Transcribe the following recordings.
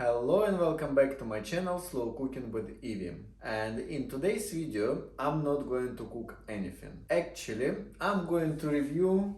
Hello and welcome back to my channel Slow Cooking with Evie. And in today's video I'm not going to cook anything. Actually, I'm going to review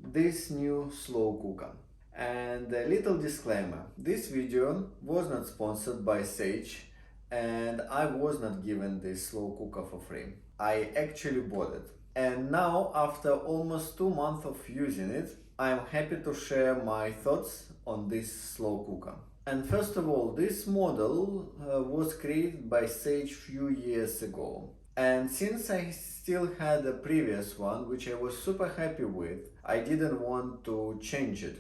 this new slow cooker. And a little disclaimer, this video was not sponsored by Sage and I was not given this slow cooker for free. I actually bought it. And now, after almost 2 months of using it, I am happy to share my thoughts on this slow cooker. And first of all, this model was created by Sage few years ago. And since I still had a previous one, which I was super happy with, I didn't want to change it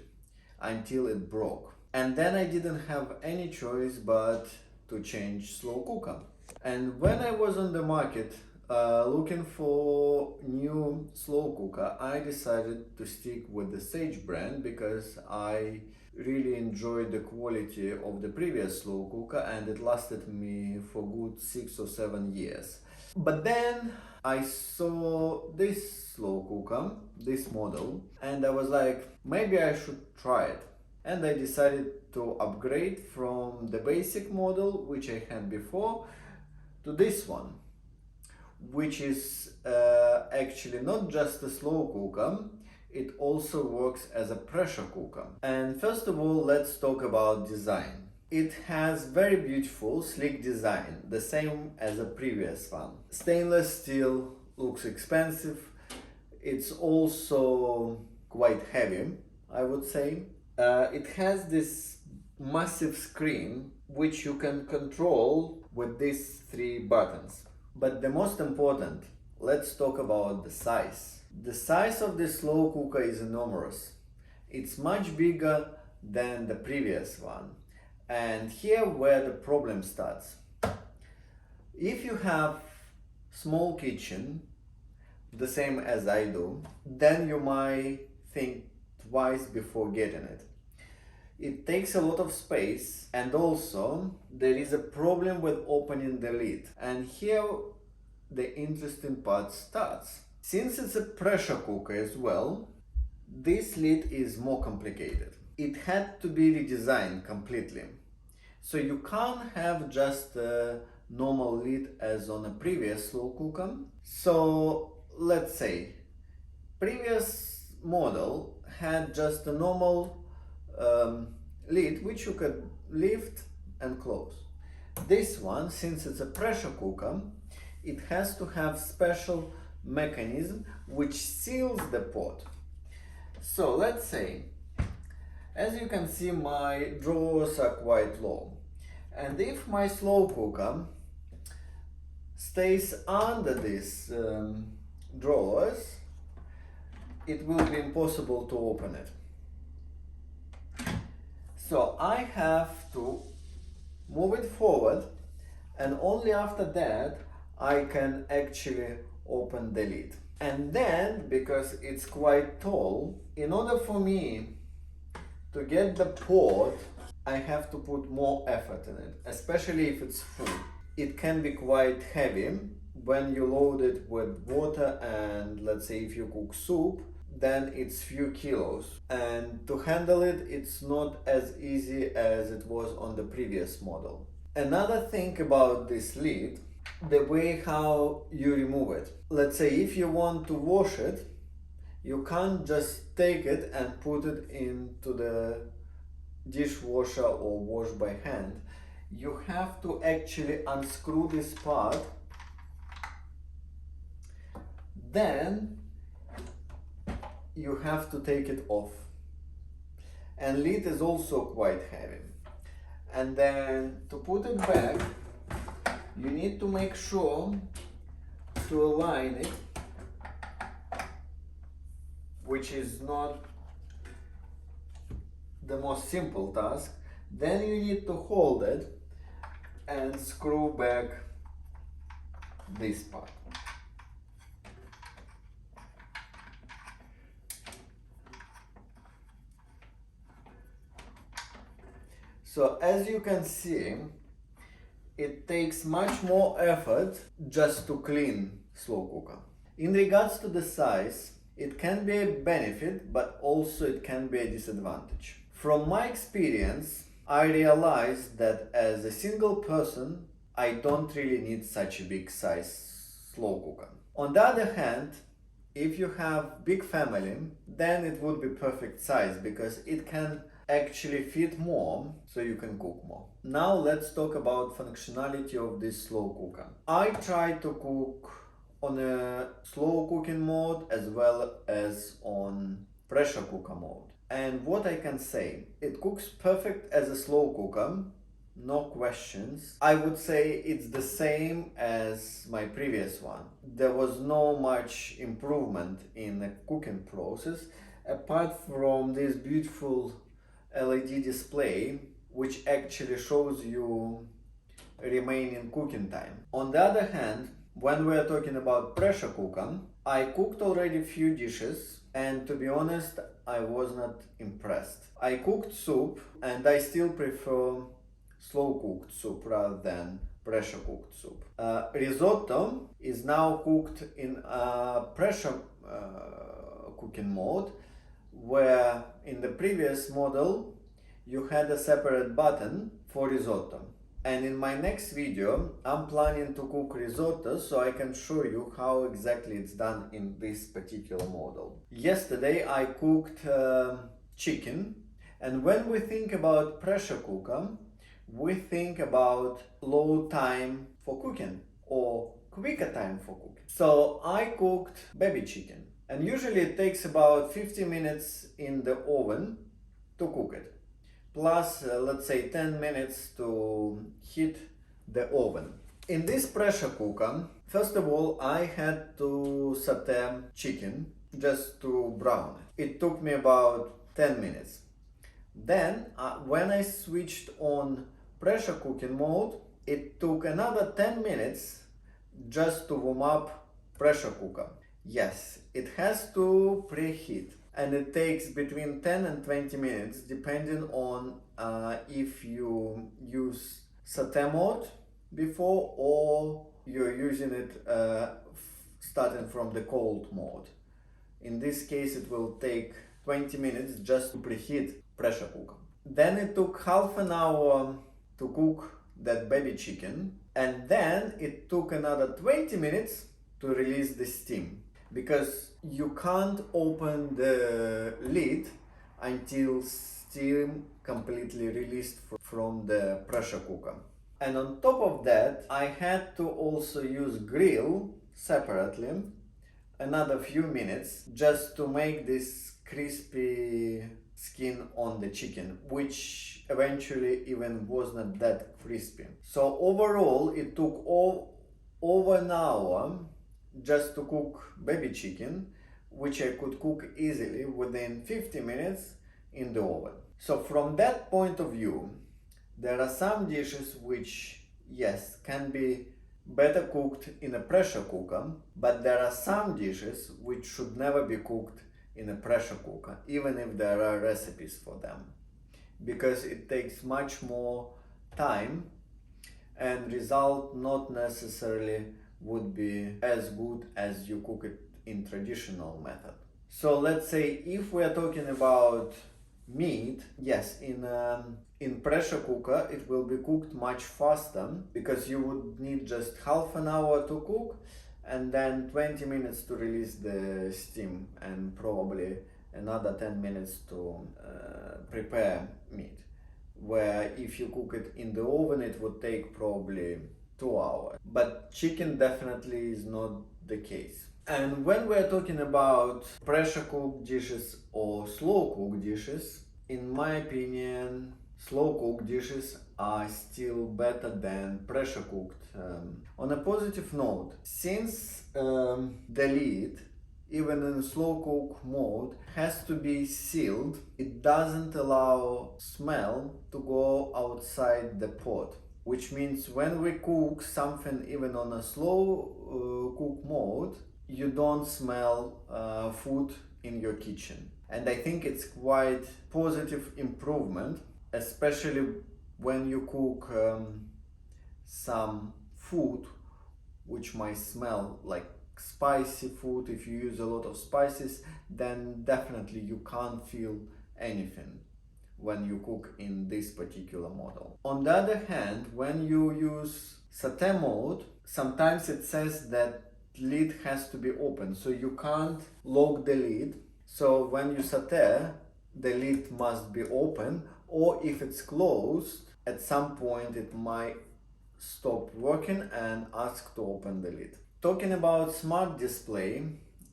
until it broke. And then I didn't have any choice but to change slow cooker. And when I was on the market looking for new slow cooker, I decided to stick with the Sage brand because I really enjoyed the quality of the previous slow cooker and it lasted me for good 6 or 7 years. But then I saw this slow cooker, this model, and I was like, maybe I should try it. And I decided to upgrade from the basic model, which I had before, to this one, which is actually not just a slow cooker, it also works as a pressure cooker. And first of all, let's talk about design. It has very beautiful, sleek design, the same as a previous one. Stainless steel, looks expensive. It's also quite heavy, I would say. It has this massive screen which you can control with these 3 buttons. But the most important, let's talk about the size. The size of this slow cooker is enormous. It's much bigger than the previous one. And here where the problem starts. If you have small kitchen, the same as I do, then you might think twice before getting it. It takes a lot of space, and also there is a problem with opening the lid. And here the interesting part starts. Since it's a pressure cooker as well, this lid is more complicated. It had to be redesigned completely. So you can't have just a normal lid as on a previous slow cooker. So let's say previous model had just a normal lid which you could lift and close. This one, since it's a pressure cooker, it has to have special mechanism which seals the pot. So let's say, as you can see, my drawers are quite low, and if my slow cooker stays under these drawers, it will be impossible to open it. So I have to move it forward, and only after that I can actually open the lid. And then, because it's quite tall, in order for me to get the pot, I have to put more effort in it, especially if it's full. It can be quite heavy when you load it with water, and let's say if you cook soup, then it's few kilos, and to handle it, it's not as easy as it was on the previous model. Another thing about this lid, the way how you remove it. Let's say if you want to wash it, you can't just take it and put it into the dishwasher or wash by hand. You have to actually unscrew this part, then you have to take it off. And lid is also quite heavy. And then to put it back, you need to make sure to align it, which is not the most simple task. Then you need to hold it and screw back this part. So as you can see, it takes much more effort just to clean slow cooker. In regards to the size, it can be a benefit, but also it can be a disadvantage. From my experience, I realized that as a single person, I don't really need such a big size slow cooker. On the other hand, if you have big family, then it would be perfect size because it can actually fit more, so you can cook more. Now let's talk about functionality of this slow cooker. I try to cook on a slow cooking mode as well as on pressure cooker mode. And what I can say, it cooks perfect as a slow cooker, no questions. I would say it's the same as my previous one. There was no much improvement in the cooking process apart from this beautiful LED display which actually shows you remaining cooking time. On the other hand, when we are talking about pressure cooker, I cooked already few dishes and to be honest, I was not impressed. I cooked soup and I still prefer slow cooked soup rather than pressure cooked soup. Risotto is now cooked in pressure cooking mode, where in the previous model you had a separate button for risotto. And in my next video I'm planning to cook risotto so I can show you how exactly it's done in this particular model. Yesterday I cooked chicken, and when we think about pressure cooker, we think about low time for cooking or quicker time for cooking. So I cooked baby chicken, and usually it takes about 50 minutes in the oven to cook it, plus let's say 10 minutes to heat the oven. In this pressure cooker, first of all, I had to saute chicken just to brown it. It took me about 10 minutes. Then when I switched on pressure cooking mode, it took another 10 minutes just to warm up pressure cooker. Yes, it has to preheat, and it takes between 10 and 20 minutes depending on if you use saute mode before or you're using it starting from the cold mode. In this case it will take 20 minutes just to preheat pressure cooker. Then it took half an hour to cook that baby chicken, and then it took another 20 minutes to release the steam, because you can't open the lid until steam completely released from the pressure cooker. And on top of that, I had to also use grill separately another few minutes just to make this crispy skin on the chicken, which eventually even was not that crispy. So overall it took over an hour just to cook baby chicken, which I could cook easily within 50 minutes in the oven. So from that point of view, there are some dishes which, yes, can be better cooked in a pressure cooker, but there are some dishes which should never be cooked in a pressure cooker, even if there are recipes for them, because it takes much more time and result not necessarily would be as good as you cook it in traditional method. So let's say if we are talking about meat, yes, in pressure cooker it will be cooked much faster, because you would need just half an hour to cook and then 20 minutes to release the steam and probably another 10 minutes to prepare meat, where if you cook it in the oven it would take probably 2 hours. But chicken definitely is not the case. And when we're talking about pressure cooked dishes or slow cooked dishes, in my opinion, slow cooked dishes are still better than pressure cooked. On a positive note, since the lid, even in slow cook mode, has to be sealed, it doesn't allow smell to go outside the pot. Which means when we cook something even on a slow cook mode, you don't smell food in your kitchen. And I think it's quite positive improvement, especially when you cook some food which might smell like spicy food. If you use a lot of spices, then definitely you can't feel anything when you cook in this particular model. On the other hand, when you use sauté mode, sometimes it says that lid has to be open, so you can't lock the lid. So when you sauté, the lid must be open, or if it's closed, at some point it might stop working and ask to open the lid. Talking about smart display,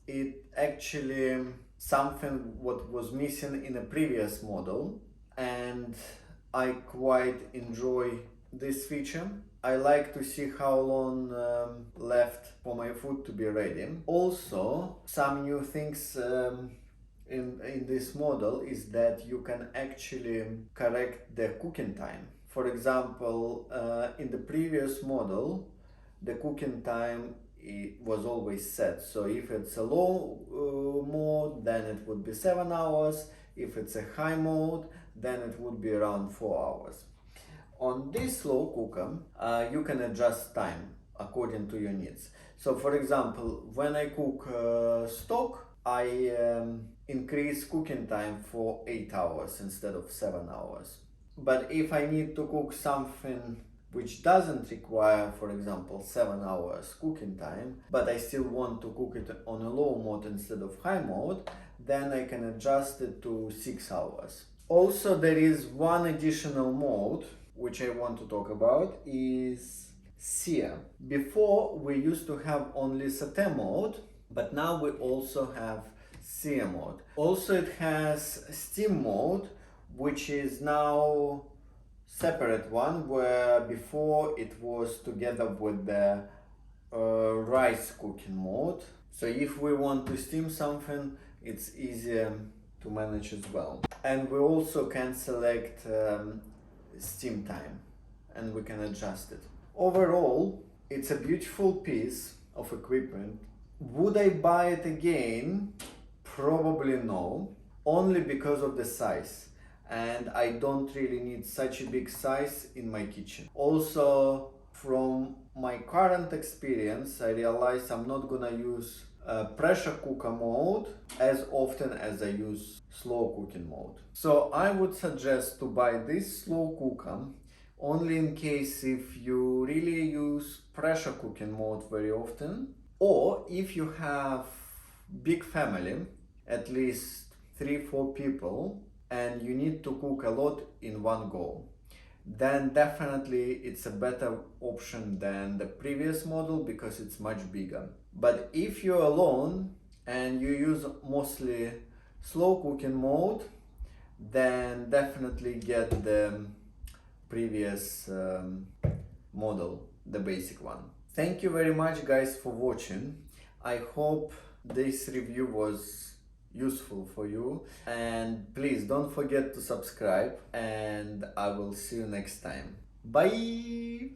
it actually something what was missing in a previous model, and I quite enjoy this feature. I like to see how long left for my food to be ready. Also, some new things in this model is that you can actually correct the cooking time. For example, in the previous model, the cooking time was always set. So if it's a low mode, then it would be 7 hours. If it's a high mode, then it would be around 4 hours. On this slow cooker, you can adjust time according to your needs. So for example, when I cook stock, I increase cooking time for 8 hours instead of 7 hours. But if I need to cook something which doesn't require, for example, 7 hours cooking time, but I still want to cook it on a low mode instead of high mode, then I can adjust it to 6 hours. Also, there is one additional mode which I want to talk about, is sear. Before we used to have only sauté mode, but now we also have sear mode. Also it has steam mode, which is now separate one, where before it was together with the rice cooking mode. So if we want to steam something, it's easier to manage as well. And we also can select steam time, and we can adjust it. Overall, it's a beautiful piece of equipment. Would I buy it again? Probably no, only because of the size, and I don't really need such a big size in my kitchen. Also, from my current experience, I realize I'm not gonna use pressure cooker mode as often as I use slow cooking mode. So I would suggest to buy this slow cooker only in case if you really use pressure cooking mode very often, or if you have big family, at least 3-4 people, and you need to cook a lot in one go, then definitely it's a better option than the previous model because it's much bigger. But if you're alone and you use mostly slow cooking mode, then definitely get the previous model, the basic one. Thank you very much guys for watching. I hope this review was useful for you, and please don't forget to subscribe, and I will see you next time. Bye.